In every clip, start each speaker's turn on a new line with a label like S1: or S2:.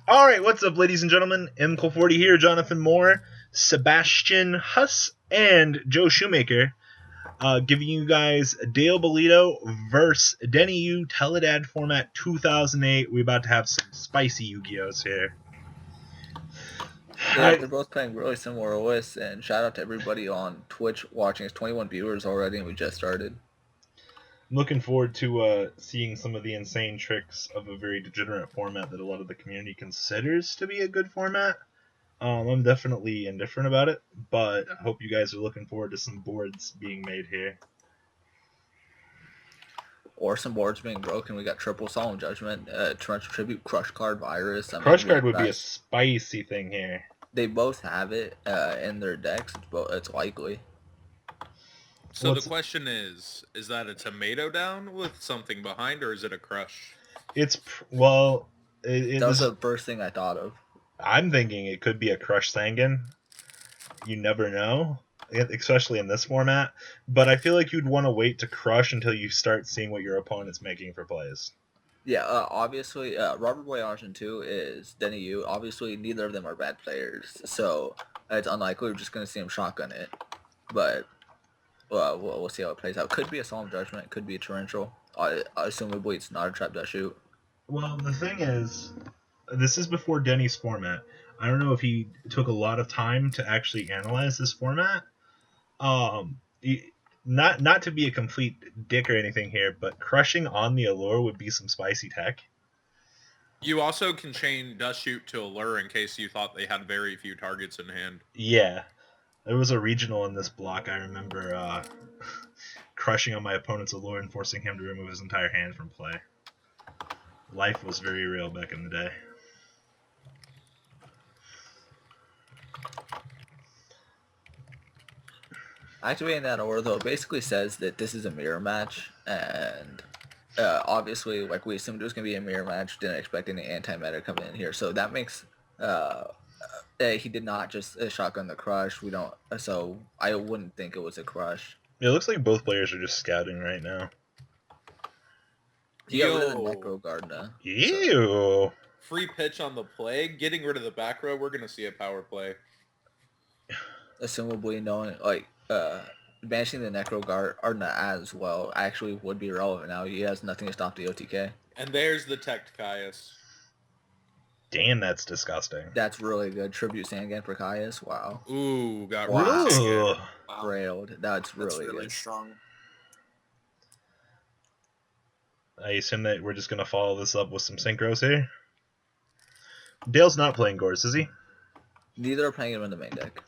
S1: All right, what's up, ladies and gentlemen? MCole40 here, Jonathan Moore, Sebastian Huss, and Joe Shoemaker, giving you guys Dale Bellido versus Denny U Tele-Dad format 2008. We're about to have some spicy Yu-Gi-Ohs here.
S2: Yeah, they're both playing really similar lists, and shout out to everybody on Twitch watching. It's 21 viewers already, and we just started.
S1: I'm looking forward to seeing some of the insane tricks of a very degenerate format that a lot of the community considers to be a good format. I'm definitely indifferent about it, but I hope you guys are looking forward to some boards being made here.
S2: Or some boards being broken. We got Triple Solemn Judgment, Torrential Tribute, Crush Card, Virus.
S1: Crush Card would be a spicy thing here.
S2: They both have it in their decks. It's likely.
S3: So the question is that a tomato down with something behind, or is it a crush?
S1: It's,
S2: that was the first thing I thought of.
S1: I'm thinking it could be a Crush Sangan. You never know, especially in this format. But I feel like you'd want to wait to Crush until you start seeing what your opponent's making for plays.
S2: Yeah, obviously, robbie-kohl 2 is Denny U. Obviously, neither of them are bad players, so it's unlikely we're just going to see him shotgun it. But we'll see how it plays out. Could be a Solemn Judgment, could be a Torrential. Assumably, it's not a Trap Dust Shoot.
S1: Well, the thing is, this is before Denny's format. I don't know if he took a lot of time to actually analyze this format. Not to be a complete dick or anything here, but crushing on the allure would be some spicy tech.
S3: You also can chain Dust Shoot to Allure in case you thought they had very few targets in hand.
S1: Yeah. There was a regional in this block, I remember crushing on my opponent's allure and forcing him to remove his entire hand from play. Life was very real back in the day.
S2: Activating that aura, though, basically says that this is a mirror match, and obviously, like, we assumed it was going to be a mirror match, didn't expect any anti-meta coming in here, so that makes he did not just shotgun the crush. So I wouldn't think it was a crush.
S1: It looks like both players are just scouting right now.
S2: He got rid of the Necro Guard now.
S1: Ew.
S3: So. Free pitch on the play. Getting rid of the back row, we're going to see a power play.
S2: Assumably, knowing, like, banishing the Necro Guard, or not as well, actually would be relevant now. He has nothing to stop the OTK.
S3: And there's the Tech Caius.
S1: Damn, that's disgusting.
S2: That's really good. Tribute Sangan for Caius. Wow.
S3: Ooh, got
S2: wow. Railed. That's really good.
S4: Strong.
S1: I assume that we're just going to follow this up with some synchros here. Dale's not playing Gorz, is he?
S2: Neither are playing him in the main deck.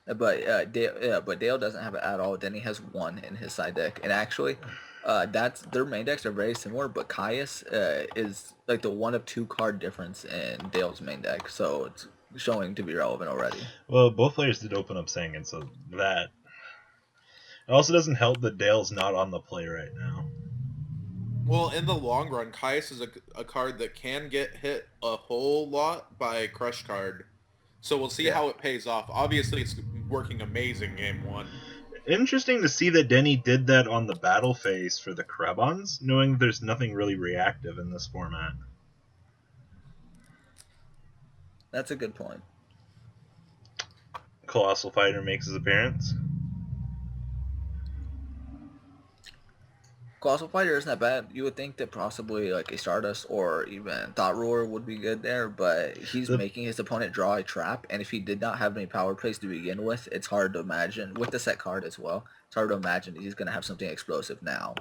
S2: But Dale doesn't have it at all. Denny has one in his side deck. And actually, their main decks are very similar, but Caius is like the 1 of 2 card difference in Dale's main deck, so it's showing to be relevant already.
S1: Well, both players did open up Sangan, so that. It also doesn't help that Dale's not on the play right now.
S3: Well, in the long run, Caius is a card that can get hit a whole lot by a Crush card. So we'll see how it pays off. Obviously, it's working amazing game 1.
S1: Interesting to see that Denny did that on the battle phase for the Krebons, knowing there's nothing really reactive in this format.
S2: That's a good point.
S1: Colossal Fighter makes his appearance.
S2: Colossal Fighter isn't that bad. You would think that possibly like a Stardust or even Thought Ruler would be good there, but he's making his opponent draw a trap, and if he did not have any power plays to begin with, it's hard to imagine, with the set card as well, it's hard to imagine he's going to have something explosive now.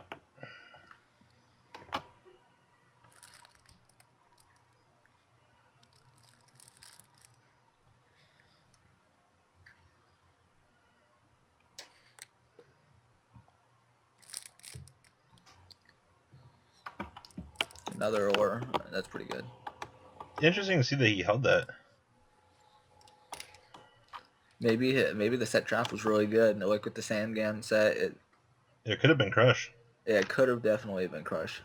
S2: Another ore. That's pretty good.
S1: Interesting to see that he held that.
S2: Maybe the set trap was really good. And like with the Sangan set,
S1: it could have been Crush.
S2: Yeah, it could have definitely been Crush.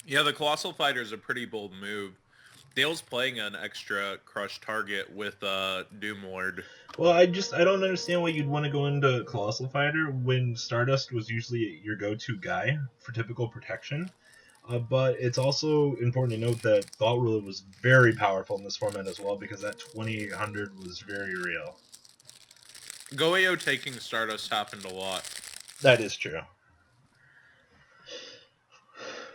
S3: Yeah, the Colossal Fighter is a pretty bold move. Dale's playing an extra crush target with Doom Lord.
S1: Well, I don't understand why you'd want to go into Colossal Fighter when Stardust was usually your go-to guy for typical protection. But it's also important to note that Thought Ruler was very powerful in this format as well, because that 2800 was very real.
S3: Goyo taking Stardust happened a lot.
S1: That is true.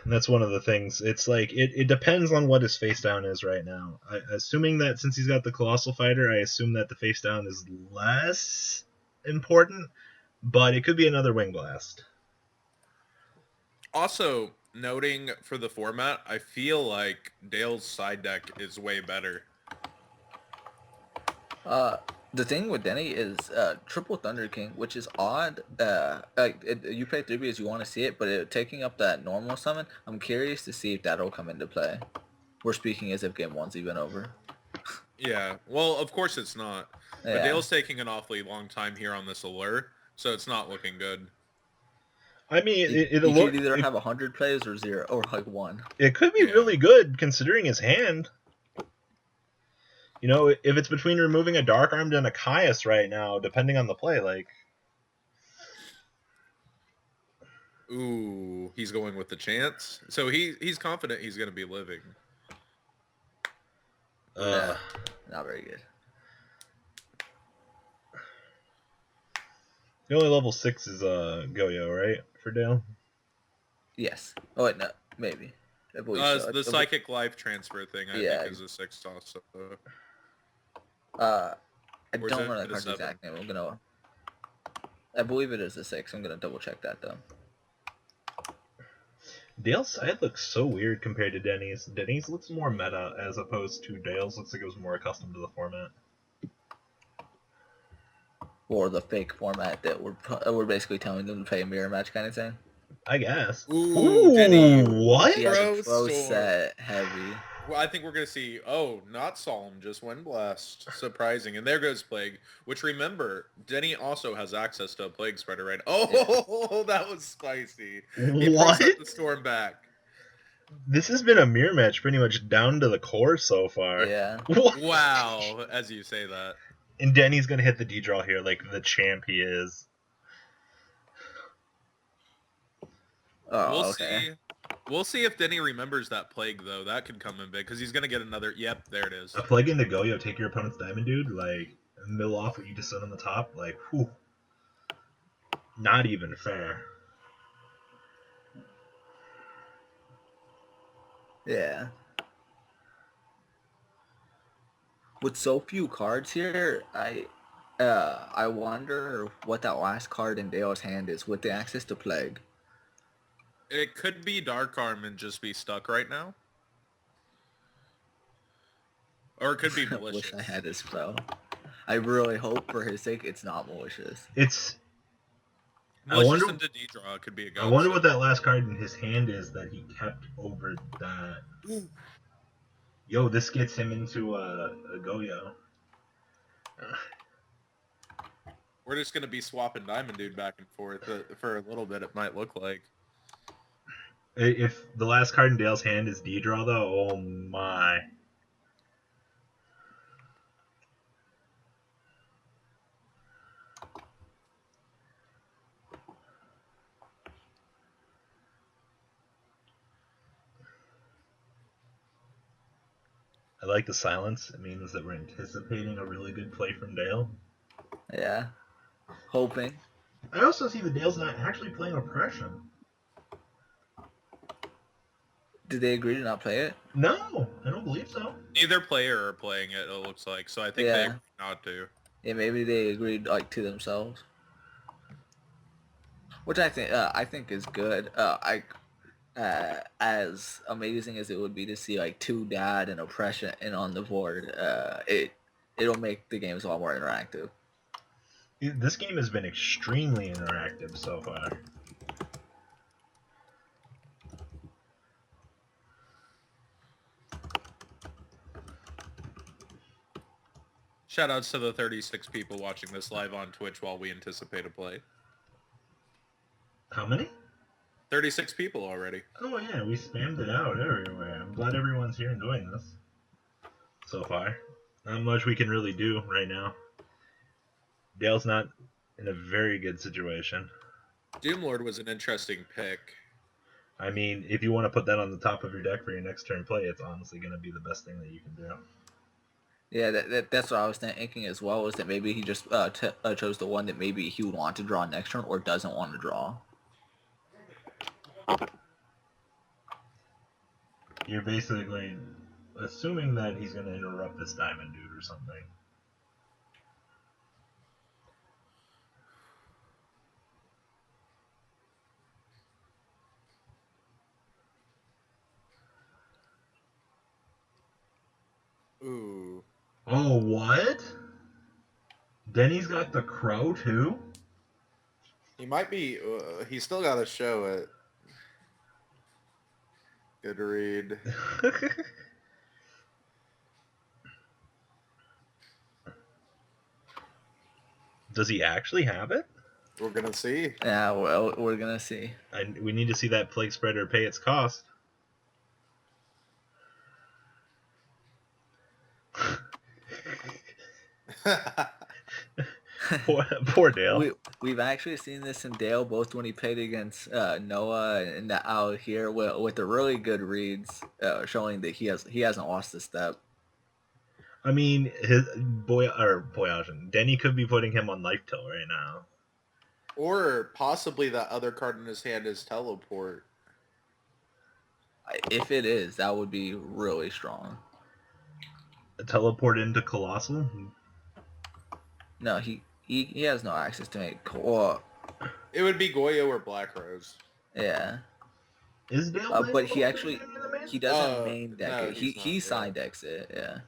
S1: And that's one of the things. It's like, it depends on what his face down is right now. Assuming that since he's got the Colossal Fighter, I assume that the face down is less important, but it could be another Wing Blast.
S3: Also, noting for the format, I feel like Dale's side deck is way better.
S2: The thing with Denny is Triple Thunder King, which is odd. You play 3 because you want to see it, but taking up that normal summon, I'm curious to see if that'll come into play. We're speaking as if game 1's even over.
S3: Yeah, well, of course it's not.
S2: Yeah.
S3: But Dale's taking an awfully long time here on this allure, so it's not looking good.
S1: I mean,
S2: you could either have 100 plays or 0, or like 1.
S1: It could be really good considering his hand. You know, if it's between removing a Dark Armed and a Caius right now, depending on the play, like...
S3: Ooh, he's going with the chance. So he's confident he's going to be living.
S2: Not very good.
S1: The only level 6 is Goyo, right? For Dale?
S2: Yes. Oh, wait, no. Maybe. I believe so.
S3: The Psychic Life transfer thing, I think, is a 6 also.
S2: I don't remember that card's exact name. I believe it is a 6. I'm gonna double check that though.
S1: Dale's side looks so weird compared to Denny's. Denny's looks more meta as opposed to Dale's. Looks like it was more accustomed to the format.
S2: Or the fake format that we're basically telling them to play a mirror match kind of thing.
S1: I guess.
S3: Ooh, Denny.
S1: What?
S2: Yeah, pro set heavy.
S3: Well, I think we're going to see, not Solemn, just Wind Blast. Surprising. And there goes Plague, which remember, Denny also has access to a Plague Spreader, right? Oh, that was spicy. He
S1: What?
S3: set the Storm back.
S1: This has been a mirror match pretty much down to the core so far.
S2: Yeah.
S1: What?
S3: Wow, as you say that.
S1: And Denny's going to hit the D-draw here like the champ he is.
S2: Oh, okay.
S3: We'll see if Denny remembers that Plague, though. That could come in big, because he's going to get another... Yep, there it is.
S1: A Plague into Goyo, take your opponent's Diamond Dude, like, mill off what you just said on the top, like, whew. Not even fair.
S2: Yeah. With so few cards here, I wonder what that last card in Dale's hand is with the access to Plague.
S3: It could be Dark Arm and just be stuck right now. Or it could be malicious.
S2: Wish I had his spell. I really hope for his sake it's not malicious.
S1: It's...
S3: Malicious into D-draw could be a go.
S1: I wonder what that last card in his hand is that he kept over that.
S3: Ooh.
S1: Yo, this gets him into a Goyo.
S3: We're just going to be swapping Diamond Dude back and forth for a little bit, it might look like.
S1: If the last card in Dale's hand is D-draw, though, oh my. I like the silence. It means that we're anticipating a really good play from Dale.
S2: Yeah. Hoping.
S1: I also see that Dale's not actually playing Oppression.
S2: Did they agree to not play it?
S1: No, I don't believe so.
S3: Neither player are playing it looks like, so I think they agreed not to.
S2: Yeah, maybe they agreed like to themselves. Which I think is good. As amazing as it would be to see like 2 Dad and Oppression and on the board, it'll make the games a lot more interactive.
S1: This game has been extremely interactive so far.
S3: Shoutouts to the 36 people watching this live on Twitch while we anticipate a play.
S1: How many?
S3: 36 people already.
S1: Oh yeah, we spammed it out everywhere. I'm glad everyone's here enjoying this. so far. Not much we can really do right now. Dale's not in a very good situation.
S3: Doomlord was an interesting pick.
S1: I mean, if you want to put that on the top of your deck for your next turn play, it's honestly going to be the best thing that you can do.
S2: Yeah, that's what I was thinking as well, is that maybe he just chose the one that maybe he would want to draw next turn or doesn't want to draw.
S1: You're basically assuming that he's going to interrupt this diamond dude or something.
S3: Ooh.
S1: Oh, what? Denny's got the crow too?
S3: He might be... he's still got to show it. Good read.
S1: Does he actually have it?
S3: We're going to see.
S2: Yeah, well, we're going to see.
S1: We need to see that plague spreader pay its cost. Poor Dale.
S2: We've actually seen this in Dale, both when he played against Noah and out here with the really good reads, showing that he hasn't lost a step.
S1: I mean, Denny could be putting him on life tilt right now.
S3: Or possibly that other card in his hand is teleport.
S2: If it is, that would be really strong.
S1: A teleport into Colossal?
S2: No, he has no access to make. Well,
S3: it would be Yugioh or Black Rose.
S2: Yeah.
S1: Is Dale?
S2: But he doesn't main deck
S3: no,
S2: it. He side decks it. Yeah.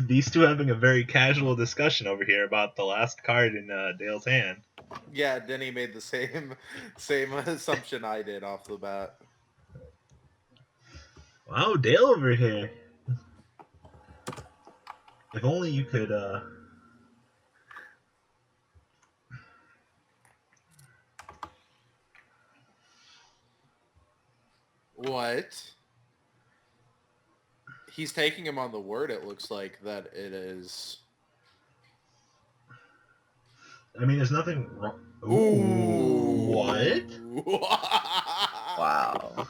S1: These two having a very casual discussion over here about the last card in Dale's hand.
S3: Yeah, Denny made the same assumption I did off the bat.
S1: Wow, Dale over here. If only you could,
S3: What? He's taking him on the word, it looks like, that it is.
S1: I mean, there's nothing wrong. Ooh, what?
S2: Wow.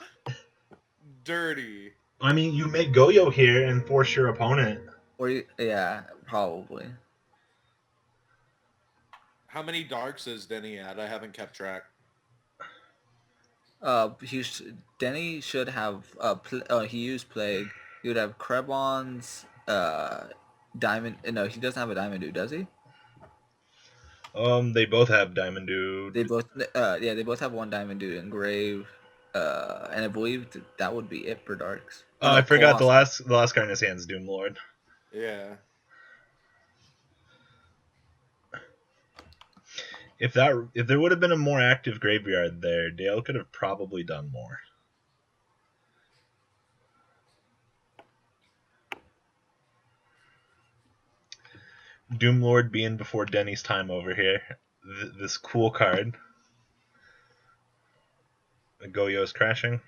S3: Dirty.
S1: I mean, you make Yugioh here and force your opponent.
S2: Yeah, probably.
S3: How many darks is Denny at? I haven't kept track.
S2: Denny should have he used Plague. He would have Krebon's Diamond. No, he doesn't have a Diamond Dude, does he?
S1: They both have Diamond Dude.
S2: They both have one Diamond Dude Engrave. And I believe that would be it for darks.
S1: Oh, I forgot the last card in his hand is Doomlord.
S3: Yeah.
S1: If there would have been a more active graveyard there, Dale could have probably done more. Doomlord being before Denny's time over here. This cool card. Goyo's crashing.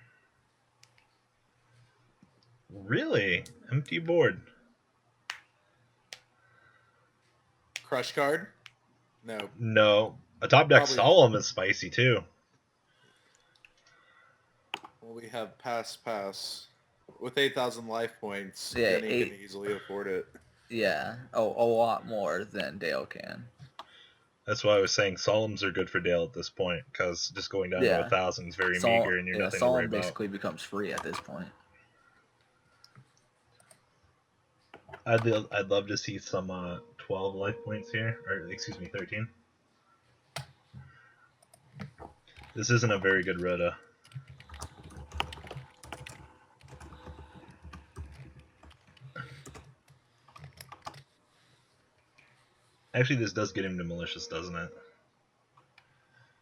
S1: Really? Empty board.
S3: Crush card? No.
S1: No. A top deck Solemn is spicy too.
S3: Well, we have pass. With 8,000 life points,
S2: yeah,
S3: Denny can easily afford it.
S2: Yeah. Oh, a lot more than Dale can.
S1: That's why I was saying Solemns are good for Dale at this point, because just going down to 1,000 is very meager and you're nothing to worry about.
S2: Solemn basically becomes free at this point.
S1: I'd love to see some 12 life points here, or excuse me, 13. This isn't a very good Rota. Actually, this does get him to Malicious, doesn't it?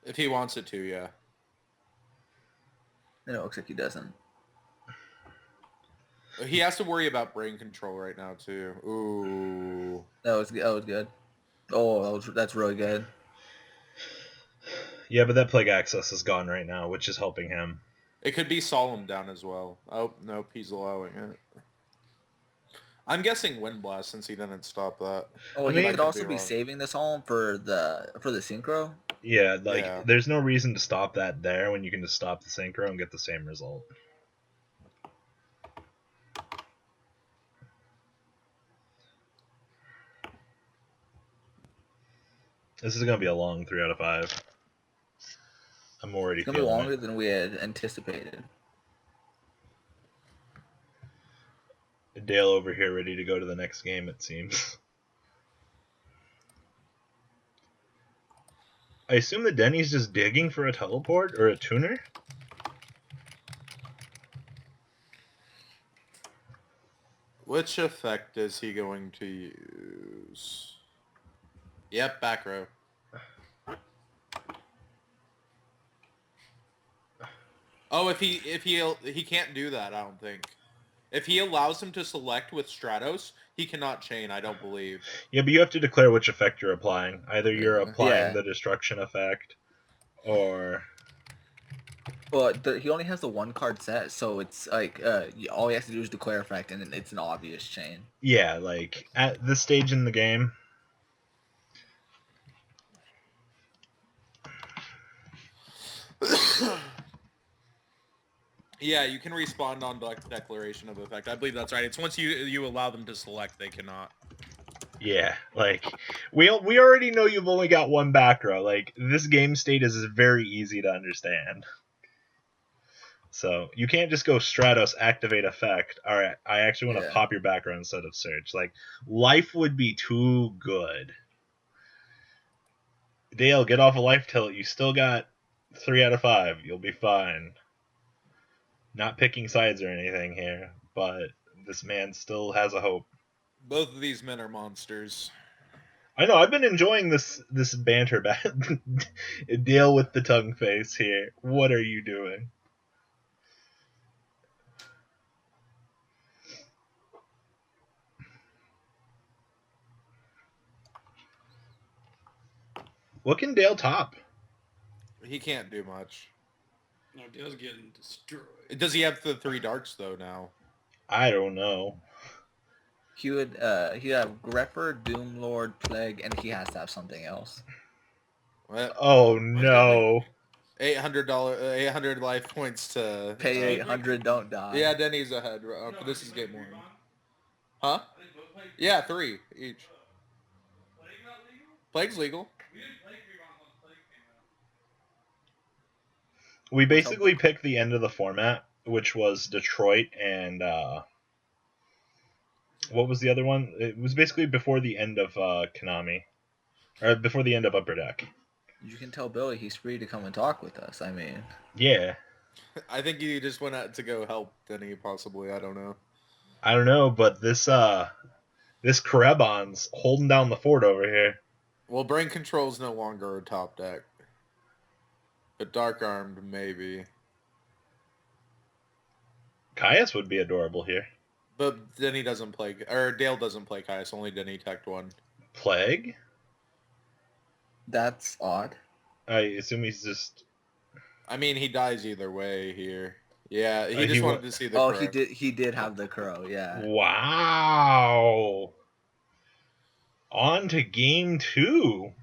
S3: If he wants it to, yeah.
S2: It looks like he doesn't.
S3: He has to worry about brain control right now, too. Ooh.
S2: That was good. Oh, that's really good.
S1: Yeah, but that Plague Access is gone right now, which is helping him.
S3: It could be Solemn down as well. Oh, nope, he's allowing it. I'm guessing Wind Blast since he didn't stop that.
S2: Oh,
S1: I
S2: he
S1: mean,
S2: could also be saving this home for the synchro.
S1: Yeah, like
S3: Yeah.
S1: there's no reason to stop that there when you can just stop the synchro and get the same result. This is gonna be a long 3 out of 5. I'm already
S2: It's gonna be
S1: feeling
S2: longer
S1: it.
S2: than we had anticipated.
S1: Dale over here ready to go to the next game, it seems. I assume that Denny's just digging for a teleport or a tuner?
S3: Which effect is he going to use? Yep, back row. Oh, if he can't do that, I don't think. If he allows him to select with Stratos, he cannot chain, I don't believe.
S1: Yeah, but you have to declare which effect you're applying. Either you're applying
S2: Yeah.
S1: the destruction effect, or...
S2: Well, he only has the 1 card set, so it's like all he has to do is declare effect, and it's an obvious chain.
S1: Yeah, like, at this stage in the game...
S3: Yeah, you can respond on declaration of effect. I believe that's right. It's once you allow them to select, they cannot.
S1: Yeah, like, we already know you've only got 1 back row. Like, this game state is very easy to understand. So, you can't just go Stratos, activate effect. Alright, I actually want to pop your back row instead of search. Like, life would be too good. Dale, get off a life tilt. You still got 3 out of 5. You'll be fine. Not picking sides or anything here, but this man still has a hope.
S3: Both of these men are monsters.
S1: I know, I've been enjoying this banter Dale with the tongue face here. What are you doing? What can Dale top?
S3: He can't do much.
S4: No, Dale's getting destroyed.
S3: Does he have the 3 darts though now?
S1: I don't know.
S2: He would he'd have Grepper, Doomlord, Plague, and he has to have something else.
S3: What?
S1: Oh no.
S3: $800 800 life points to
S2: Pay 800, don't die.
S3: Yeah, Denny's ahead. This is game 1. Huh? Yeah, 3 each. Plague's legal.
S1: We basically picked the end of the format, which was Detroit and what was the other one? It was basically before the end of Konami. Or before the end of Upper Deck.
S2: You can tell Billy he's free to come and talk with us. I mean...
S1: Yeah.
S3: I think you just went out to go help Denny, possibly. I don't know.
S1: I don't know, but this Karebon's holding down the fort over here.
S3: Well, Brain Control's no longer a top deck. But Dark Armed, maybe.
S1: Caius would be adorable here.
S3: But Denny doesn't play... Or Dale doesn't play Caius, only Denny teched 1.
S1: Plague?
S2: That's odd.
S1: I assume he's just...
S3: I mean, he dies either way here. Yeah, he just wanted to see the crow.
S2: He did have the crow, yeah.
S1: Wow. On to game 2.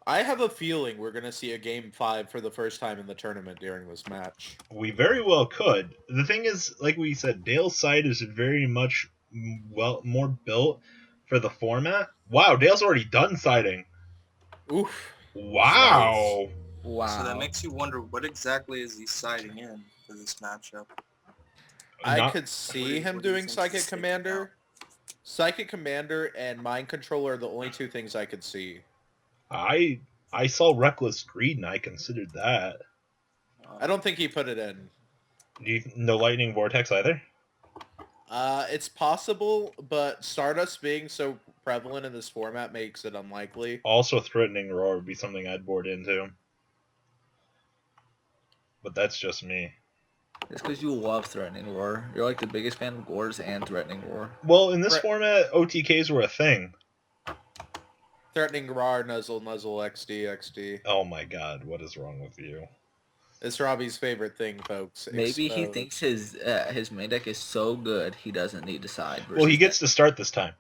S3: I have a feeling we're going to see a game 5 for the first time in the tournament during this match.
S1: We very well could. The thing is, like we said, Dale's side is very much more built for the format. Wow, Dale's already done siding.
S3: Oof.
S1: Wow.
S2: Wow.
S4: So that makes you wonder what exactly is he siding in for this matchup.
S3: I could see him doing Psychic Commander. Psychic Commander and Mind Controller are the only 2 things I could see.
S1: I saw Reckless Greed and I considered that.
S3: I don't think he put it in.
S1: No Lightning Vortex either?
S3: It's possible, but Stardust being so prevalent in this format makes it unlikely.
S1: Also, Threatening Roar would be something I'd board into. But that's just me.
S2: It's because you love Threatening Roar. You're like the biggest fan of Gorz and Threatening Roar.
S1: Well, in this format, OTKs were a thing.
S3: Threatening Roar, Nuzzle, XD.
S1: Oh my god, what is wrong with you?
S3: It's Robbie's favorite thing, folks.
S2: Maybe he
S3: Exposed.
S2: thinks his main deck is so good he doesn't need to side.
S1: Well, he
S2: versus
S1: gets to start this time.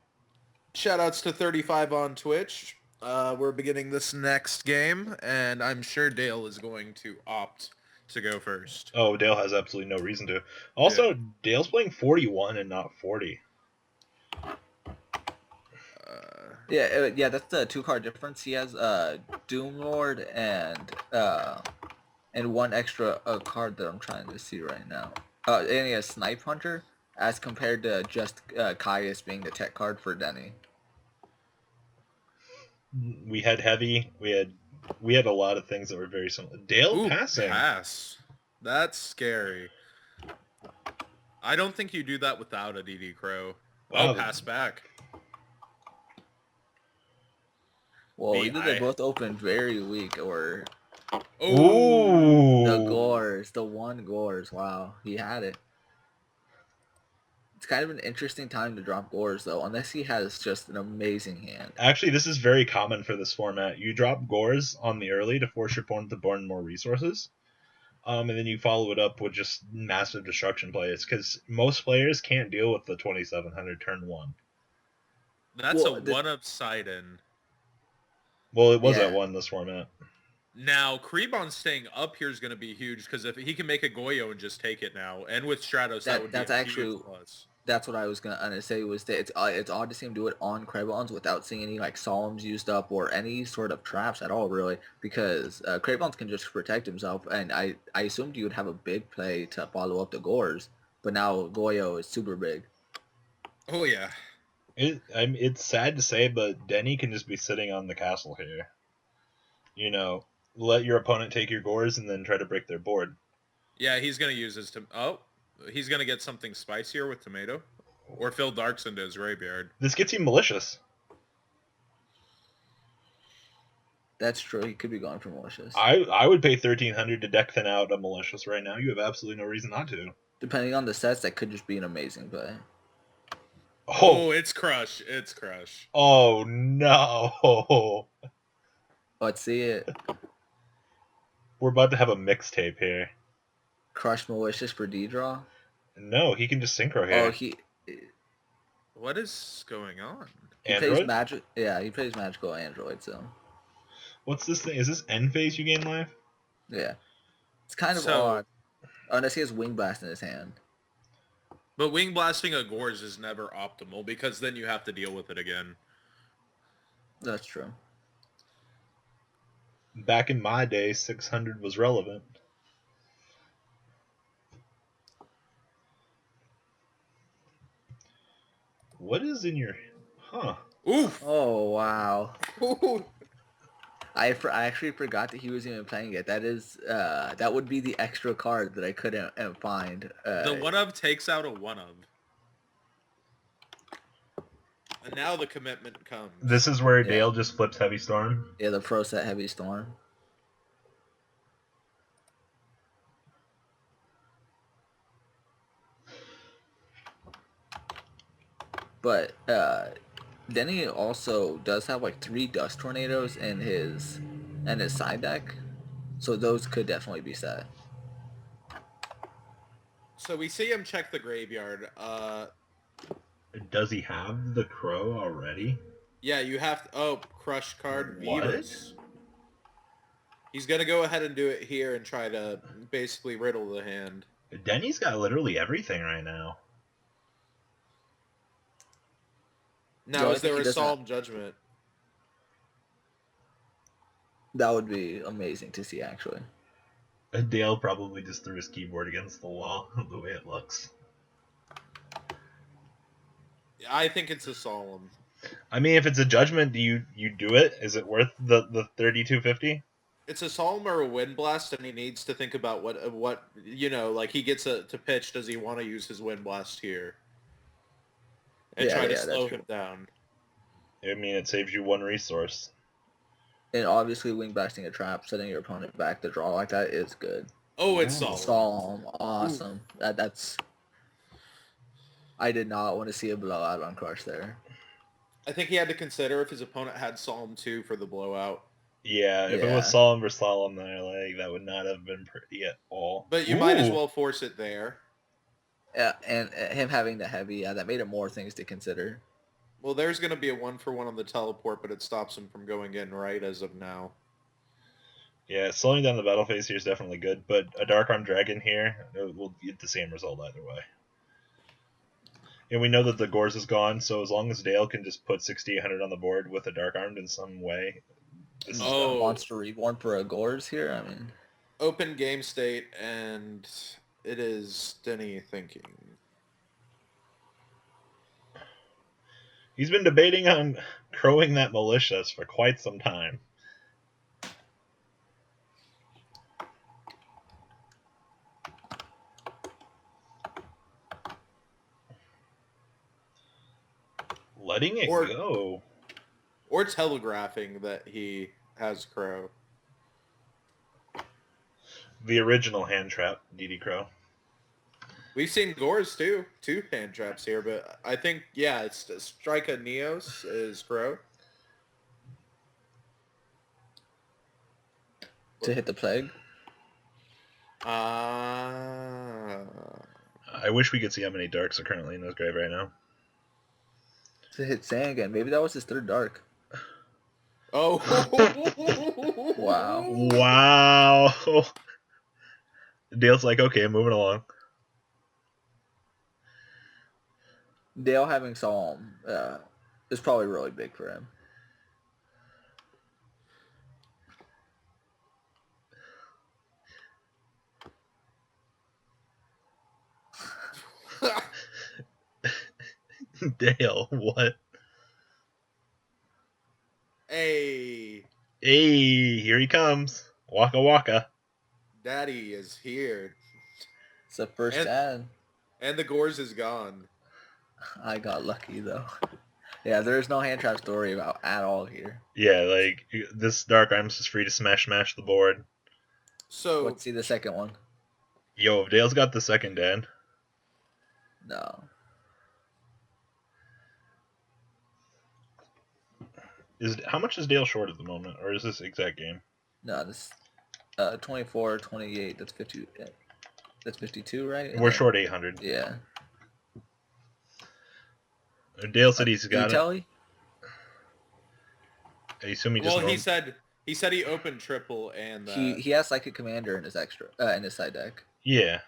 S3: Shoutouts to 35 on Twitch. We're beginning this next game, and I'm sure Dale is going to opt to go first.
S1: Oh, Dale has absolutely no reason to. Also, Dale's playing 41 and not 40.
S2: Yeah, that's the 2-card difference. He has Doom Lord and one extra card that I'm trying to see right now. And he has Snipe Hunter as compared to just Caius being the tech card for Denny.
S1: We had heavy. We had a lot of things that were very similar. Dale passing.
S3: Pass. That's scary. I don't think you do that without a DD Crow.
S1: Wow.
S3: Oh, pass back.
S2: Well, either they both opened very weak or
S1: Ooh.
S2: the Gorz, the one Gorz. Wow, he had it. It's kind of an interesting time to drop Gorz, though, unless he has just an amazing hand.
S1: Actually, this is very common for this format. You drop Gorz on the early to force your opponent to burn more resources. And then you follow it up with just massive destruction plays, because most players can't deal with the 2700 turn 1.
S3: That's a 1-up side-in.
S1: Well, it was at 1 this format.
S3: Now, Krebon staying up here is going to be huge, because if he can make a Yugioh and just take it now, and with Stratos, that would be a huge plus.
S2: That's what I was gonna say. Was that it's odd to see him do it on Krebons without seeing any like Solemns used up or any sort of traps at all, really, because Krebons can just protect himself, and I assumed you would have a big play to follow up the Gorz, but now Yugioh is super big.
S3: Oh yeah.
S1: It's sad to say, but Denny can just be sitting on the castle here. You know, let your opponent take your Gorz and then try to break their board.
S3: Yeah, he's gonna use his he's gonna get something spicier with tomato, or Phil Darks into his graveyard.
S1: This gets you malicious.
S2: That's true. He could be going for malicious.
S1: I would pay 1300 to deck thin out a malicious right now. You have absolutely no reason not to.
S2: Depending on the sets, that could just be an amazing play.
S3: Oh, it's crush. It's crush.
S1: Oh no.
S2: Let's see it.
S1: We're about to have a mixtape here.
S2: Crush malicious for D-draw?
S1: No, he can just synchro here.
S2: Oh,
S3: what is going on?
S2: He plays magic. Yeah, he plays magical android. So.
S1: What's this thing? Is this end phase you gain life?
S2: Yeah, it's kind of odd. Unless he has Wing Blast in his hand.
S3: But Wing Blasting a Gorz is never optimal because then you have to deal with it again.
S2: That's true.
S1: Back in my day, 600 was relevant. What is in your... Huh.
S3: Oof.
S2: Oh, wow.
S3: Ooh.
S2: I actually forgot that he was even playing it. That is, that would be the extra card that I couldn't find.
S3: The 1-of takes out a 1-of. And now the commitment comes.
S1: This is where Dale just flips Heavy Storm?
S2: Yeah, the pro set Heavy Storm. But, Denny also does have like 3 Dust Tornadoes in his side deck, so those could definitely be set.
S3: So we see him check the graveyard.
S1: Does he have the Crow already?
S3: Yeah, you have to... Oh, Crush card.
S1: What?
S3: Beavers. He's going to go ahead and do it here and try to basically riddle the hand.
S1: Denny's got literally everything right now.
S3: Now, is there a Solemn Judgment?
S2: That would be amazing to see, actually.
S1: Dale probably just threw his keyboard against the wall, the way it looks.
S3: I think it's a Solemn.
S1: I mean, if it's a Judgment, do you do it? Is it worth the 3250?
S3: It's a Solemn or a Wind Blast, and he needs to think about what you know, like he gets to pitch. Does he want to use his Wind Blast here? And try to slow him down. I
S1: mean, it saves you 1 resource.
S2: And obviously, Wing Blasting a trap, setting your opponent back to draw like that is good.
S3: Oh, it's
S2: Solemn. Awesome. That's... I did not want to see a blowout on Crush there.
S3: I think he had to consider if his opponent had Solemn 2 for the blowout.
S1: Yeah, if it was
S2: Yeah.
S1: Solemn versus Solemn there, like, that would not have been pretty at all.
S3: But you might as
S1: Ooh.
S3: well force it there.
S2: Yeah, and him having the heavy, yeah, that made it more things to consider.
S3: Well, there's going to be a 1-for-1 on the teleport, but it stops him from going in right as of now.
S1: Yeah, slowing down the battle phase here is definitely good, but a Dark Arm Dragon here will get the same result either way. And we know that the Gorz is gone, so as long as Dale can just put 6,800 on the board with a Dark Armed in some way, this is done.
S2: Monster Reborn for a Gorz here, I mean.
S3: Open game state, and it is Denny thinking.
S1: He's been debating on crowing that Malicious for quite some time. Letting it go.
S3: Or telegraphing that he has Crow.
S1: The original hand trap, DD Crow.
S3: We've seen Gorz too. 2 hand traps here, but I think, yeah, it's Strike a Neos is Crow.
S2: To hit the Plague.
S1: I wish we could see how many darks are currently in his grave right now.
S2: To hit Sand again. Maybe that was his 3rd dark.
S3: Oh.
S2: Wow.
S1: Wow. Dale's like, okay, moving along.
S2: Dale having Solemn is probably really big for him.
S1: Dale, what?
S3: Hey.
S1: Hey, here he comes. Waka waka.
S3: Daddy is here.
S2: It's the first ad.
S3: And the Gorz is gone.
S2: I got lucky, though. Yeah, there's no hand trap story about at all here.
S1: Yeah, like, this Dark Arms is free to smash the board.
S3: So
S2: let's see the second one.
S1: Yo, Dale's got the second Dan.
S2: No.
S1: How much is Dale short at the moment, or is this exact game?
S2: No, this 24, 28, that's 50. That's 52, right?
S1: We're short 800.
S2: Yeah.
S1: Dale said he's got it.
S2: Telly?
S1: I assume he just.
S3: Well, he said he opened triple and
S2: he has Psychic Commander in his in his side deck.
S1: Yeah.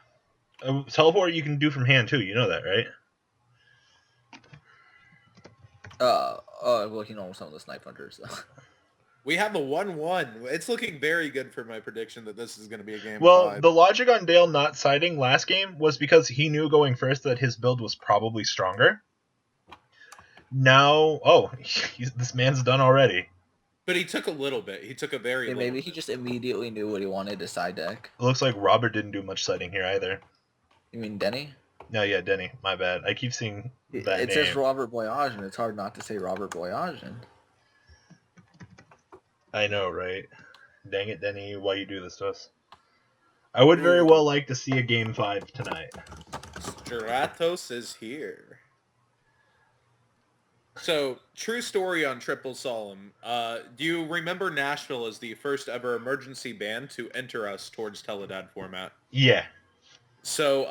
S1: Teleport you can do from hand too. You know that, right?
S2: Well, you know some of the Snipe Hunters. So.
S3: We have a 1-1. It's looking very good for my prediction that this is going to be a game.
S1: Well,
S3: 5.
S1: the logic on Dale not siding last game was because he knew going first that his build was probably stronger. Now, this man's done already.
S3: But he took a little bit. He took a very little
S2: maybe
S3: bit.
S2: he just immediately knew what he wanted to side deck.
S1: It looks like Robert didn't do much siding here either.
S2: You mean Denny?
S1: No, yeah, Denny. My bad. I keep seeing that
S2: It
S1: name.
S2: says Robert Boyage, and it's hard not to say Robert Boyage.
S1: I know, right? Dang it, Denny, why you do this to us? I would very well like to see a game 5 tonight.
S3: Stratos is here. So, true story on Triple Solemn. Do you remember Nashville as the first ever emergency band to enter us towards Tele-Dad format?
S1: Yeah.
S3: So,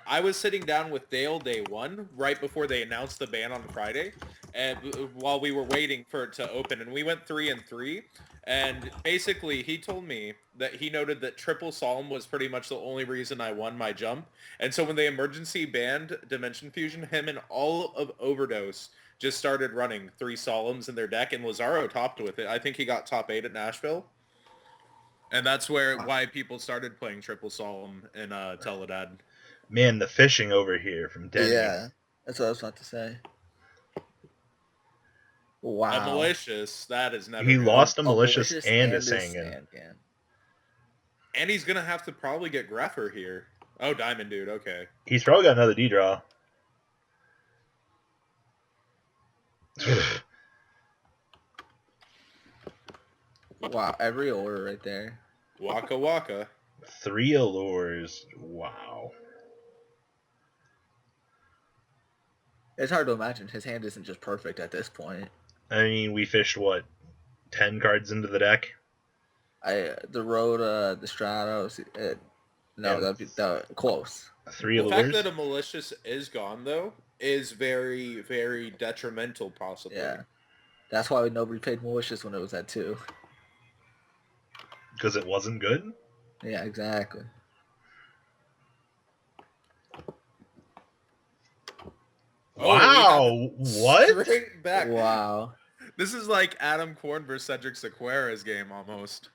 S3: I was sitting down with Dale day 1, right before they announced the ban on Friday, and while we were waiting for it to open, and we went 3-3, and basically he told me that he noted that Triple Solemn was pretty much the only reason I won my jump, and so when they emergency banned Dimension Fusion, him and all of Overdose just started running 3 Solemns in their deck, and Lazaro topped with it. I think he got top 8 at Nashville. And that's why people started playing Triple Solemn in Tele-Dad.
S1: Man, the fishing over here from Denny.
S2: Yeah, that's what I was about to say. Wow.
S3: A Malicious, that is never
S1: He
S3: good.
S1: lost a Malicious and a Sangan.
S3: And he's going to have to probably get Greffer here. Oh, Diamond Dude, okay.
S1: He's probably got another D-draw.
S2: Wow, every order right there.
S3: Waka Waka.
S1: 3 allures. Wow.
S2: It's hard to imagine. His hand isn't just perfect at this point.
S1: I mean, we fished, 10 cards into the deck?
S2: The road, the Stratos. No,
S1: Yeah.
S2: that'd be close.
S1: 3
S3: The fact
S1: lures.
S3: that a malicious is gone, though, is very, very detrimental, possibly.
S2: Yeah, that's why nobody played malicious when it was at 2.
S1: Because it wasn't good?
S2: Yeah, exactly.
S1: Wow! What?
S3: Straight back.
S2: Wow.
S3: This is like Adam Korn versus Cedric Sequeira's game, almost.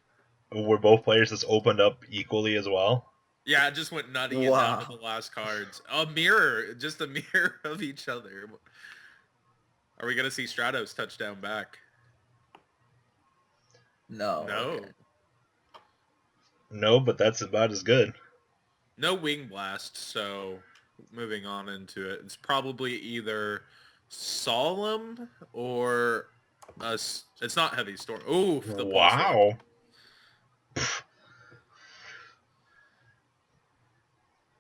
S1: Were both players just opened up equally as well?
S3: Yeah, it just went nutty and down to the last cards. A mirror, just a mirror of each other. Are we going to see Stratos touchdown back?
S2: No.
S3: No.
S2: Okay.
S1: No, but that's about as good.
S3: No Wing Blast, so moving on into it. It's probably either Solemn or... it's not Heavy Storm. Ooh, the
S1: Wow.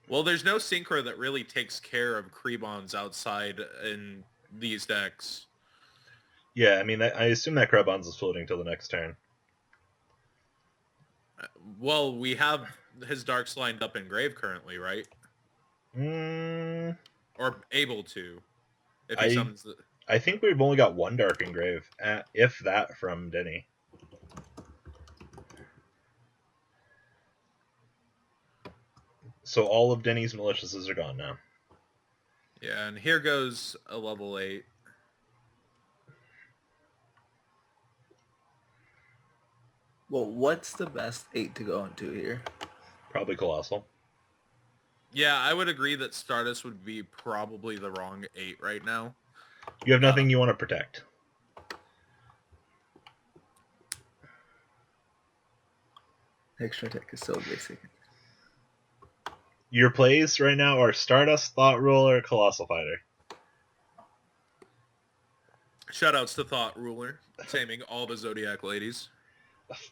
S3: Well, there's no synchro that really takes care of Krebons outside in these decks.
S1: Yeah, I mean, I assume that Krebons is floating till the next turn.
S3: Well, we have his Darks lined up in Grave currently, right? Or able to. If he summons the...
S1: I think we've only got 1 Dark Engrave, if that, from Denny. So all of Denny's maliciouses are gone now.
S3: Yeah, and here goes a level 8.
S2: Well, what's the best 8 to go into here?
S1: Probably Colossal.
S3: Yeah, I would agree that Stardust would be probably the wrong 8 right now.
S1: You have nothing you want to protect.
S2: Extra tech is so basic.
S1: Your plays right now are Stardust, Thought Ruler, Colossal Fighter.
S3: Shoutouts to Thought Ruler, taming all the Zodiac ladies.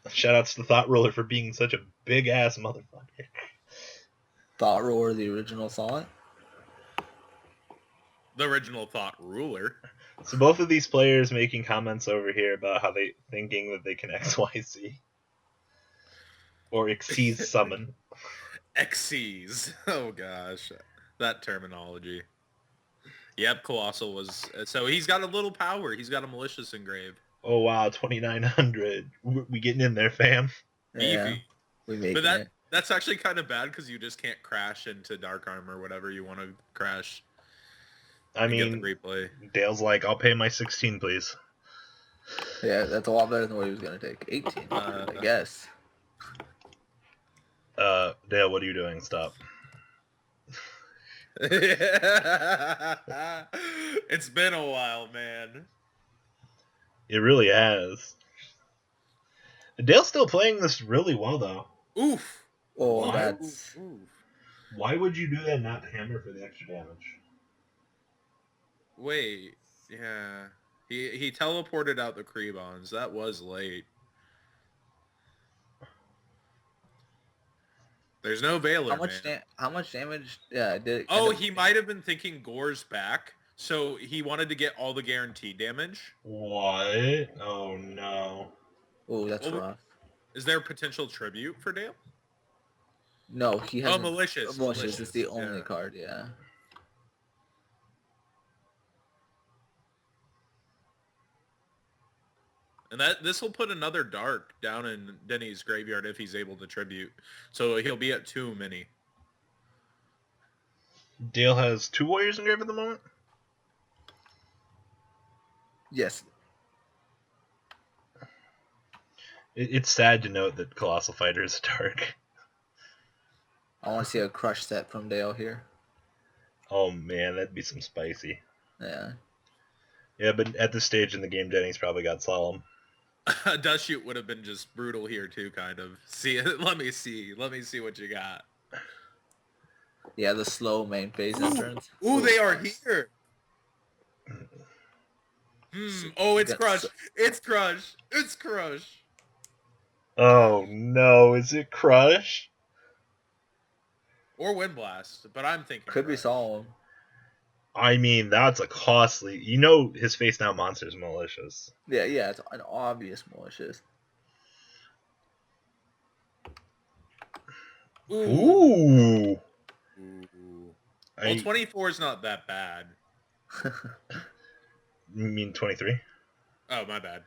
S1: Shoutouts to Thought Ruler for being such a big-ass motherfucker.
S2: Thought Roller, the original Thought?
S3: The original Thought Ruler.
S1: So both of these players making comments over here about how they thinking that they can XYZ. Or exceed summon.
S3: Xyz. Oh gosh. That terminology. Yep, Colossal was... So he's got a little power. He's got a malicious engrave.
S1: Oh wow, 2,900. We getting in there, fam.
S2: Yeah,
S3: Beefy.
S2: we make
S3: But
S2: it.
S3: that's actually kind of bad because you just can't crash into Dark Armor or whatever you want to crash.
S1: I
S3: Get
S1: mean,
S3: the replay.
S1: Dale's like, I'll pay my 16, please.
S2: Yeah, that's a lot better than what he was going to take. 18, I guess.
S1: Dale, what are you doing? Stop.
S3: It's been a while, man.
S1: It really has. Dale's still playing this really well, though.
S3: Oof.
S2: Oh,
S1: Why?
S2: that's...
S3: Oof.
S1: Why would you do that and not hammer for the extra damage?
S3: Wait. Yeah. He teleported out the Krebons. That was late. There's no Veiler,
S2: How much damage did it...
S3: Oh, he might have been thinking Gorz back, so he wanted to get all the guaranteed damage.
S1: What? Oh, no.
S2: Oh, that's
S3: Well,
S2: rough.
S3: Is there potential tribute for Dale?
S2: No, he has...
S3: Oh, Malicious.
S2: Malicious is the only
S3: yeah.
S2: card, yeah.
S3: And this will put another Dark down in Denny's graveyard if he's able to tribute. So he'll be at 2 mini.
S1: Dale has 2 Warriors in grave at the moment?
S2: Yes.
S1: It's sad to note that Colossal Fighter is dark.
S2: I want to see a crush set from Dale here.
S1: Oh man, that'd be some spicy.
S2: Yeah.
S1: Yeah, but at this stage in the game, Denny's probably got Solemn.
S3: Dust Shoot would have been just brutal here too, kind of. See, let me see what you got.
S2: Yeah, the slow main phase entrance.
S3: Ooh, they are here. Oh, it's Crush. It's Crush. It's Crush.
S1: Oh no, is it Crush?
S3: Or Wind Blast, but I'm thinking
S2: Could be
S3: Crush.
S2: Solemn.
S1: I mean, that's a costly... You know his face now monster's malicious.
S2: Yeah, it's an obvious malicious.
S1: Ooh.
S3: Well, 24 is not that bad.
S1: You mean 23?
S3: Oh, my bad.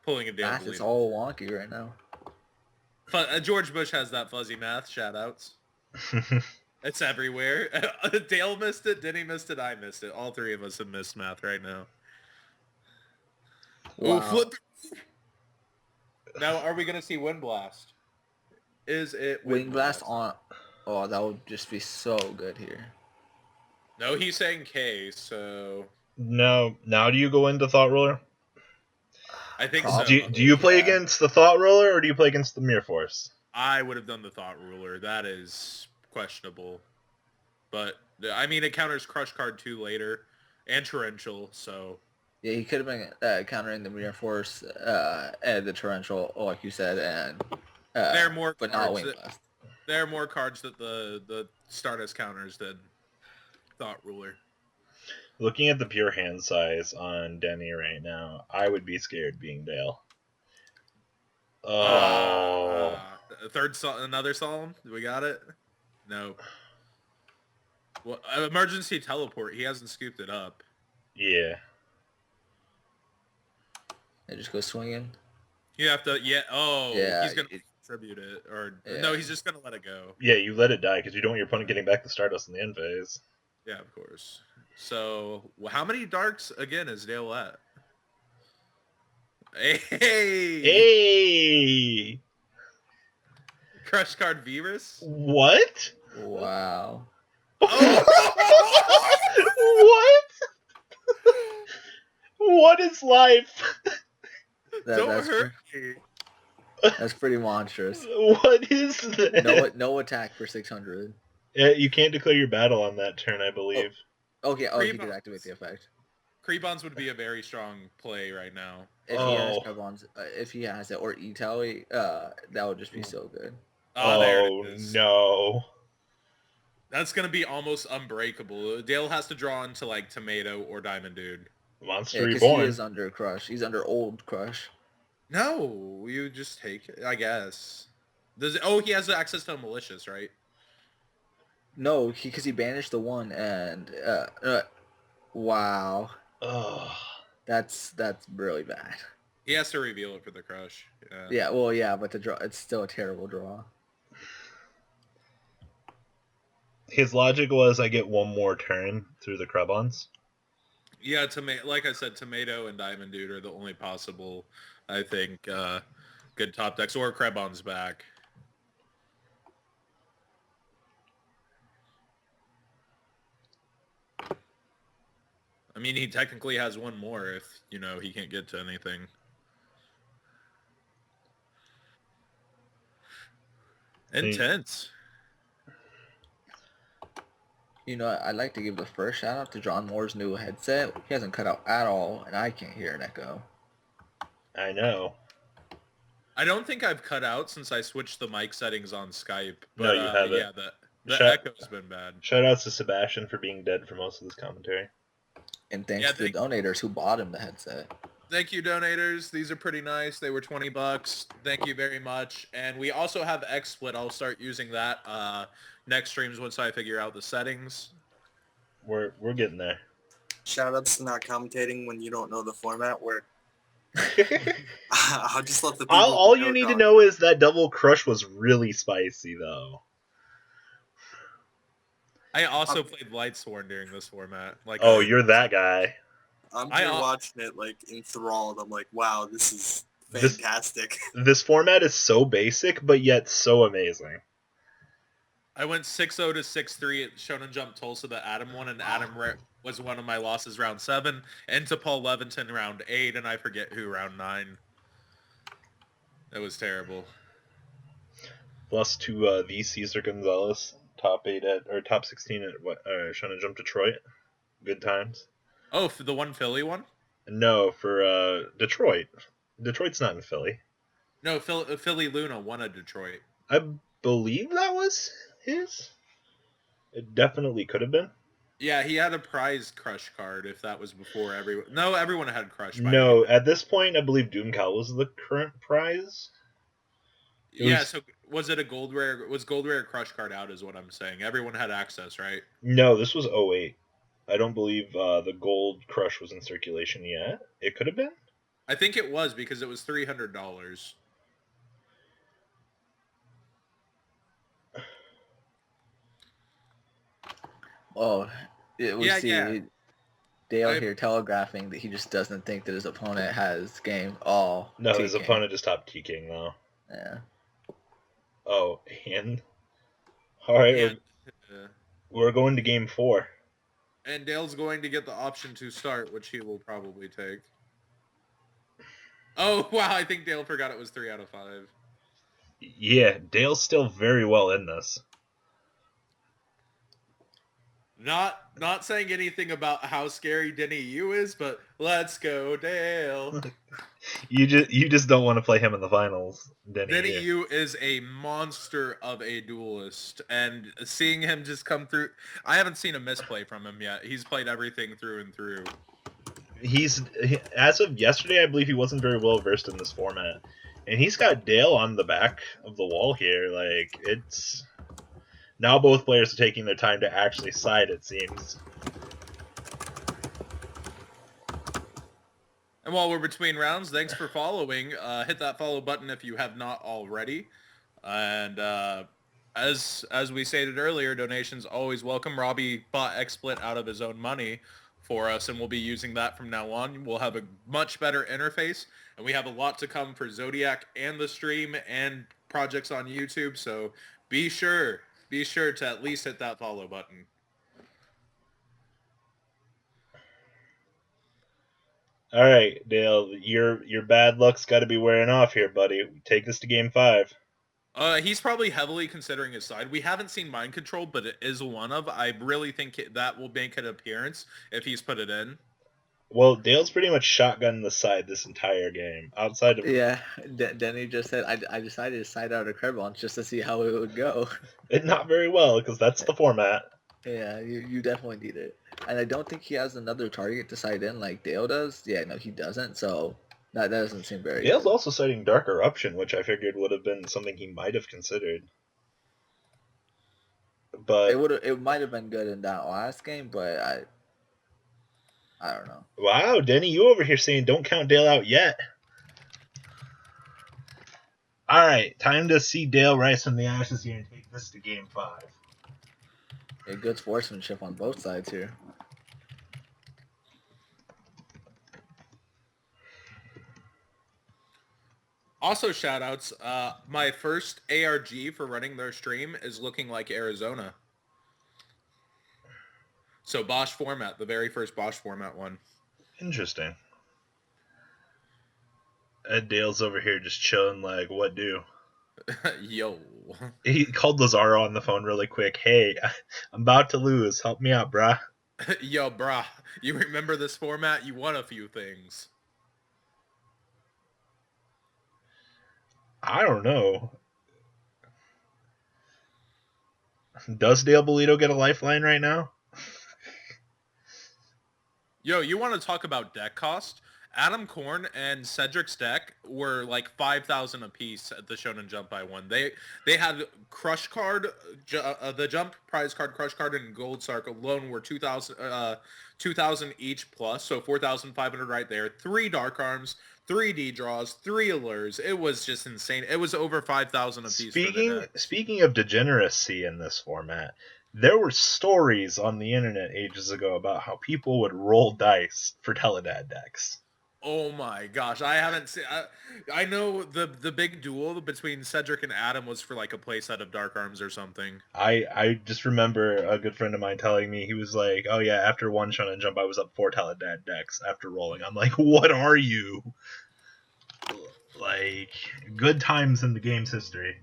S3: Pulling a damn
S2: Math is
S3: Bellido.
S2: all wonky right now.
S3: George Bush has that fuzzy math. Shout-outs. It's everywhere. Dale missed it, Denny missed it, I missed it. All three of us have missed math right now.
S2: Wow.
S3: Ooh, flip. Now, are we going to see Wind Blast? Is it
S2: Wind Blast on... Oh, that would just be so good here.
S3: No, he's saying K, so...
S1: No. Now do you go into Thought Roller?
S3: I think
S2: Probably.
S3: so.
S1: Do you play
S2: Yeah.
S1: against the Thought Roller or do you play against the Mirror Force?
S3: I would have done the Thought Ruler. That is questionable. But, I mean, it counters Crush Card 2 later. And Torrential, so...
S2: Yeah, he could have been countering the Mirror Force and the Torrential, like you said, and...
S3: there are more
S2: but not
S3: cards
S2: Wind
S3: that,
S2: Blast.
S3: there are more cards that the Stardust counters than Thought Ruler.
S1: Looking at the pure hand size on Denny right now, I would be scared being Dale. Oh.
S3: Another Solemn? We got it? No. Well, emergency teleport. He hasn't scooped it up.
S1: Yeah.
S2: They just go swinging.
S3: You have to, yeah. Oh,
S2: Yeah,
S3: he's gonna contribute it, or
S2: Yeah.
S3: no, he's just gonna let it go.
S1: Yeah, you let it die because you don't want your opponent getting back the Stardust in the end phase.
S3: Yeah, of course. So, how many darks again is Dale at? Hey!
S1: Hey!
S3: Crush Card Virus?
S1: What?
S2: Wow.
S1: What? What is life?
S3: Don't hurt me.
S2: That's pretty monstrous.
S1: What is that?
S2: No attack for 600.
S1: You can't declare your battle on that turn, I believe.
S2: Okay, he
S3: Creep
S2: did
S3: on.
S2: activate the effect.
S3: Creepons would be a very strong play right now.
S2: If he has
S1: Oh.
S2: Crevons, if he has it, or E-Tally, that would just be so good.
S3: There it is.
S1: No.
S3: That's going to be almost unbreakable. Dale has to draw into, like, Tomato or Diamond Dude.
S1: Monster
S2: Yeah, because he
S1: Reborn.
S2: is under Crush. He's under old Crush.
S3: No, you just take it, I guess. He has access to a Malicious, right?
S2: No, because he banished the one, and wow,
S1: Ugh.
S2: that's really bad.
S3: He has to reveal it for the Crush.
S2: Yeah, but the draw, it's still a terrible draw.
S1: His logic was I get one more turn through the Krebons.
S3: Yeah, like I said, Tomato and Diamond Dude are the only possible, I think, good top decks. Or Krebon's back. I mean, he technically has one more if, he can't get to anything. Intense.
S2: I'd like to give the first shout out to John Moore's new headset. He hasn't cut out at all, and I can't hear an echo.
S1: I know.
S3: I don't think I've cut out since I switched the mic settings on Skype. But,
S1: No, you haven't.
S3: Yeah, the echo's been bad.
S1: Shout outs to Sebastian for being dead for most of this commentary.
S2: And thanks to the donators who bought him the headset.
S3: Thank you, donators. These are pretty nice. They were $20. Thank you very much. And we also have XSplit. I'll start using that next streams once I figure out the settings.
S1: We're getting there.
S4: Shoutouts to not commentating when you don't know the format. Where I'll just let the people.
S1: All you need to know is that Double Crush was really spicy, though.
S3: I also played Lightsworn during this format.
S1: You're that guy.
S4: I'm here watching it, like, enthralled. I'm like, wow, this is fantastic.
S1: This format is so basic, but yet so amazing.
S3: I went 6-0 to 6-3 at Shonen Jump Tulsa, the Adam one, and Adam was one of my losses round 7, and to Paul Levinson round 8, and I forget who round 9. It was terrible.
S1: Lost to the Cesar Gonzalez, top 16 at Shonen Jump Detroit. Good times.
S3: Oh, for the one Philly one?
S1: No, for Detroit. Detroit's not in Philly.
S3: No, Philly Luna won at Detroit.
S1: I believe that was his. It definitely could have been.
S3: Yeah, he had a prize Crush card if that was before everyone. No, everyone had Crush.
S1: No, at this point, I believe Doomcow was the current prize.
S3: So was it a gold rare? Was gold rare crush card out? Is what I'm saying. Everyone had access, right?
S1: No, this was '08. I don't believe the gold crush was in circulation yet. It could have been.
S3: I think it was because it was $300.
S2: Oh, we
S3: Yeah,
S2: see
S3: yeah.
S2: Dale here telegraphing that he just doesn't think that his opponent has game all.
S1: No, his
S2: T-King.
S1: opponent just topped T-King though.
S2: Yeah.
S1: Oh, and all right,
S3: And,
S1: we're going to game 4.
S3: and Dale's going to get the option to start, which he will probably take. Oh wow! I think Dale forgot it was 3 out of 5.
S1: Yeah, Dale's still very well in this.
S3: Not saying anything about how scary Denny U is, but let's go, Dale.
S1: You just don't want to play him in the finals,
S3: Denny U is a monster of a duelist, and seeing him just come through, I haven't seen a misplay from him yet. He's played everything through and through.
S1: As of yesterday, I believe he wasn't very well versed in this format, and he's got Dale on the back of the wall here. Like, it's now both players are taking their time to actually side, it seems.
S3: And while we're between rounds, thanks for following. Hit that follow button if you have not already. And as we stated earlier, donations always welcome. Robbie bought XSplit out of his own money for us, and we'll be using that from now on. We'll have a much better interface, and we have a lot to come for Zodiac and the stream and projects on YouTube. So be sure to at least hit that follow button.
S1: All right, Dale, your bad luck's got to be wearing off here, buddy. Take this to game 5.
S3: He's probably heavily considering his side. We haven't seen Mind Control, but it is one of. I really think that will make an appearance if he's put it in.
S1: Well, Dale's pretty much shotgunning the side this entire game. Outside of
S2: Denny just said, I decided to side out a curve launch just to see how it would go.
S1: it, not very well because that's the format.
S2: Yeah, you definitely need it. And I don't think he has another target to side in like Dale does. Yeah, no, he doesn't. So that doesn't seem very
S1: Dale's
S2: good.
S1: also citing Dark Eruption, which I figured would have been something he might have considered. But
S2: It might have been good in that last game, but I don't know.
S1: Wow, Denny, you over here saying don't count Dale out yet. All right, time to see Dale rise from the ashes here and take this to game 5.
S2: Yeah, good sportsmanship on both sides here.
S3: Also, shout-outs. My first ARG for running their stream is looking like Arizona. So Bosch format, the very first Bosch format one.
S1: Interesting. Ed Dale's over here just chilling like, what do?
S3: Yo.
S1: He called Lazaro on the phone really quick. Hey, I'm about to lose. Help me out, brah.
S3: Yo, brah. You remember this format? You won a few things.
S1: I don't know. Does Dale Bellido get a lifeline right now?
S3: Yo, you want to talk about deck cost? Adam Korn and Cedric's deck were like 5,000 apiece at the Shonen Jump I won. They had Crush Card, the Jump Prize Card, Crush Card, and Gold Sark alone were 2,000 each plus, so 4,500 right there. 3 Dark Arms, 3 D draws, 3 allures. It was just insane. It was over 5,000 apiece.
S1: Speaking of degeneracy in this format, there were stories on the internet ages ago about how people would roll dice for Tele-Dad decks.
S3: Oh my gosh, I haven't seen. I know the big duel between Cedric and Adam was for like a playset of Dark Arms or something.
S1: I just remember a good friend of mine telling me, he was like, oh yeah, after one Shonen Jump I was up 4 Tele-Dad decks after rolling. I'm like, what are you? Like, good times in the game's history.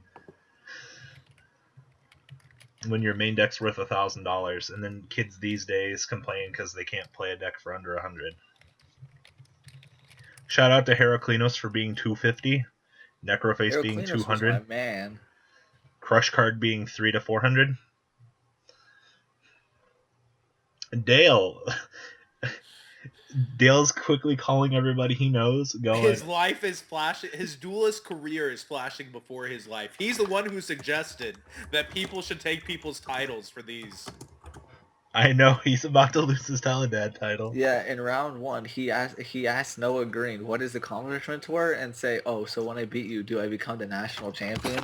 S1: When your main deck's worth $1,000, and then kids these days complain because they can't play a deck for under 100. Shout out to Heraclinos for being 250, Necroface being 200,
S2: was my man.
S1: Crush Card being 3 to 400. Dale's quickly calling everybody he knows, going...
S3: His life is flashing. His duelist career is flashing before his life. He's the one who suggested that people should take people's titles for these.
S1: I know, he's about to lose his Tele-Dad title.
S2: Yeah, in round 1, he asked Noah Green what his accomplishments were, and say, "Oh, so when I beat you, do I become the national champion?"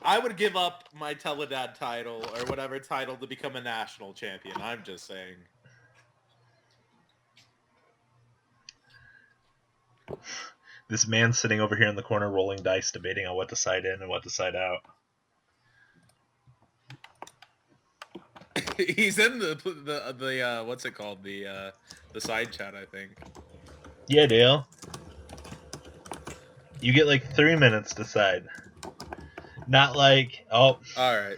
S3: I would give up my Tele-Dad title or whatever title to become a national champion. I'm just saying.
S1: This man sitting over here in the corner rolling dice, debating on what to side in and what to side out.
S3: He's in the what's it called, the side chat, I think.
S1: Yeah, Dale. You get like 3 minutes to decide. Not like, oh.
S3: Alright.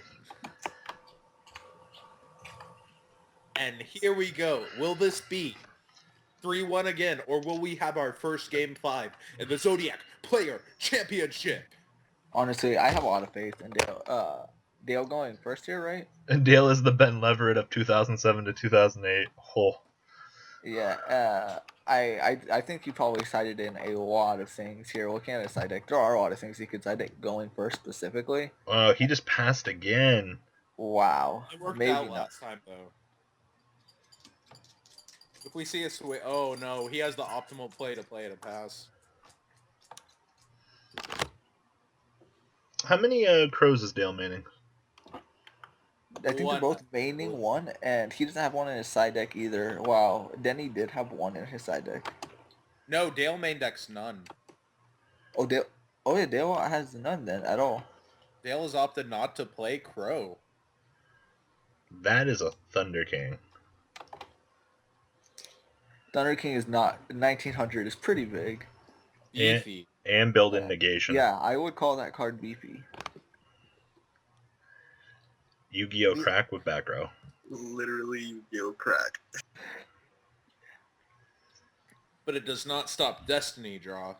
S3: And here we go. Will this be 3-1 again, or will we have our first game 5 in the Zodiac Player Championship?
S2: Honestly, I have a lot of faith in Dale. Dale going first here, right?
S1: And Dale is the Ben Leverett of 2007 to 2008. Oh.
S2: Yeah, I think you probably cited in a lot of things here. Looking at a side deck, there are a lot of things you could side deck going first specifically.
S1: Oh, he just passed again.
S2: Wow.
S3: It worked
S2: Maybe
S3: out
S2: not.
S3: last time, though. If we see a switch... Oh, no. He has the optimal play to pass.
S1: How many crows is Dale manning?
S2: I think they're both maining one, and he doesn't have one in his side deck either. Wow, Denny did have one in his side deck.
S3: No, Dale main deck's none.
S2: Oh, Dale. Oh yeah, Dale has none then at all.
S3: Dale has opted not to play Crow.
S1: That is a Thunder King.
S2: Thunder King is not 1900. Is pretty big.
S3: Beefy.
S1: And built-in negation.
S2: Yeah, I would call that card beefy.
S1: Yugioh crack with back row.
S4: Literally Yugioh crack.
S3: But it does not stop Destiny draw.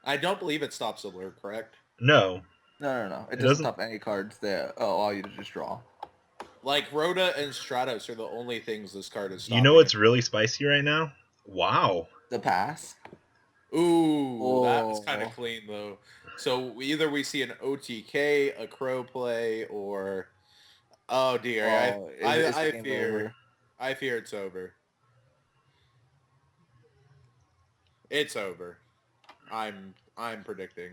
S3: I don't believe it stops Allure, correct?
S1: No.
S2: No. It doesn't stop any cards that allow you to just draw.
S3: Like, Rhoda and Stratos are the only things this card is stopping.
S1: You know what's really spicy right now? Wow.
S2: The pass.
S3: Ooh, that was kind of clean, though. So either we see an OTK, a Crow play, or... Oh, dear. I fear it's over. It's over. I'm predicting.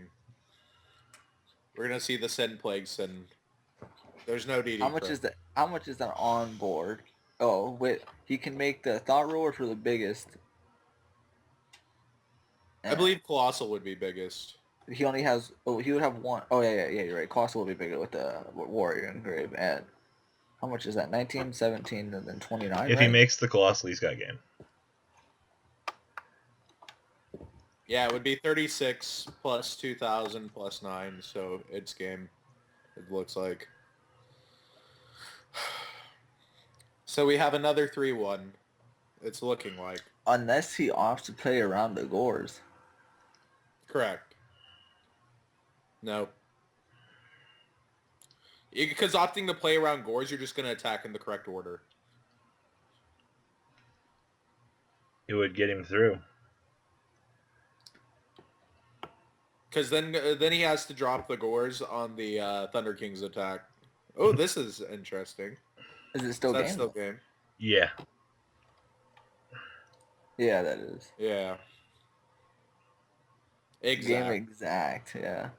S3: We're gonna see the Send Plagues, and there's no DD.
S2: How much is that? How much is that on board? Oh wait, he can make the Thought Roller for the biggest.
S3: I believe Colossal would be biggest.
S2: He only has. Oh, he would have one. Oh yeah. You're right. Colossal will be bigger with the Warrior Engrave. And how much is that? 19, 17, and then 29.
S1: If
S2: right?
S1: he makes the Colossal, he's got game.
S3: Yeah, it would be 36 plus 2,000 plus 9, so it's game, it looks like. So we have another 3-1. It's looking like.
S2: Unless he opts to play around the Gorz.
S3: Correct. No. Because opting to play around Gorz, you're just going to attack in the correct order.
S1: It would get him through.
S3: Because then he has to drop the Gorz on the Thunder King's attack. Oh, this is interesting.
S2: Is it still
S3: That's
S2: game?
S3: still game.
S1: Yeah.
S2: Yeah, that is.
S3: Yeah.
S2: Game exact, yeah.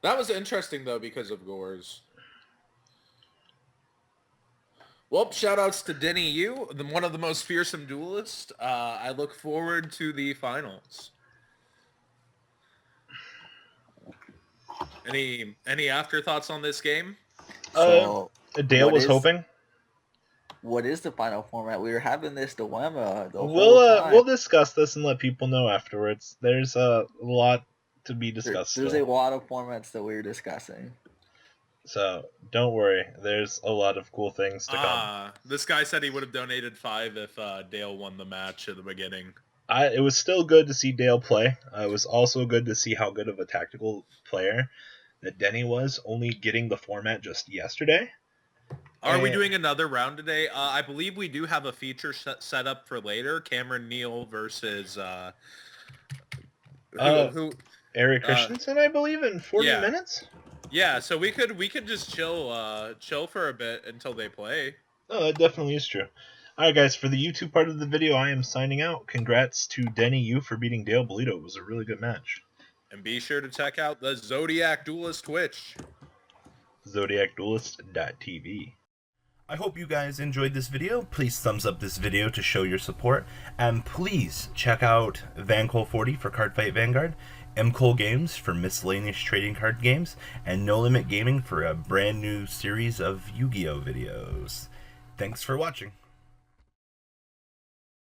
S3: That was interesting, though, because of Gorz. Well, shoutouts to Denny Yu, one of the most fearsome duelists. I look forward to the finals. Any afterthoughts on this game?
S2: So,
S1: Dale was hoping.
S2: What is the final format? We were having this dilemma the whole time.
S1: We'll discuss this and let people know afterwards. There's a lot to be discussed.
S2: There's a lot of formats that we're discussing.
S1: So don't worry. There's a lot of cool things to come.
S3: This guy said he would have donated 5 if Dale won the match at the beginning.
S1: It was still good to see Dale play. It was also good to see how good of a tactical player that Denny was, only getting the format just yesterday.
S3: Are we doing another round today? I believe we do have a feature set up for later. Cameron Neal versus
S1: Eric Christensen, I believe, in 40 minutes.
S3: Yeah, so we could just chill for a bit until they play.
S1: Oh, that definitely is true. All right, guys, for the YouTube part of the video, I am signing out. Congrats to Denny Yu for beating Dale Bellido. It was a really good match.
S3: And be sure to check out the Zodiac Duelist Twitch.
S1: ZodiacDuelist.tv.
S5: I hope you guys enjoyed this video. Please thumbs up this video to show your support. And please check out Vanguard 40 for Cardfight Vanguard, MKohl Games for miscellaneous trading card games, and No Limit Gaming for a brand new series of Yu-Gi-Oh videos. Thanks for watching.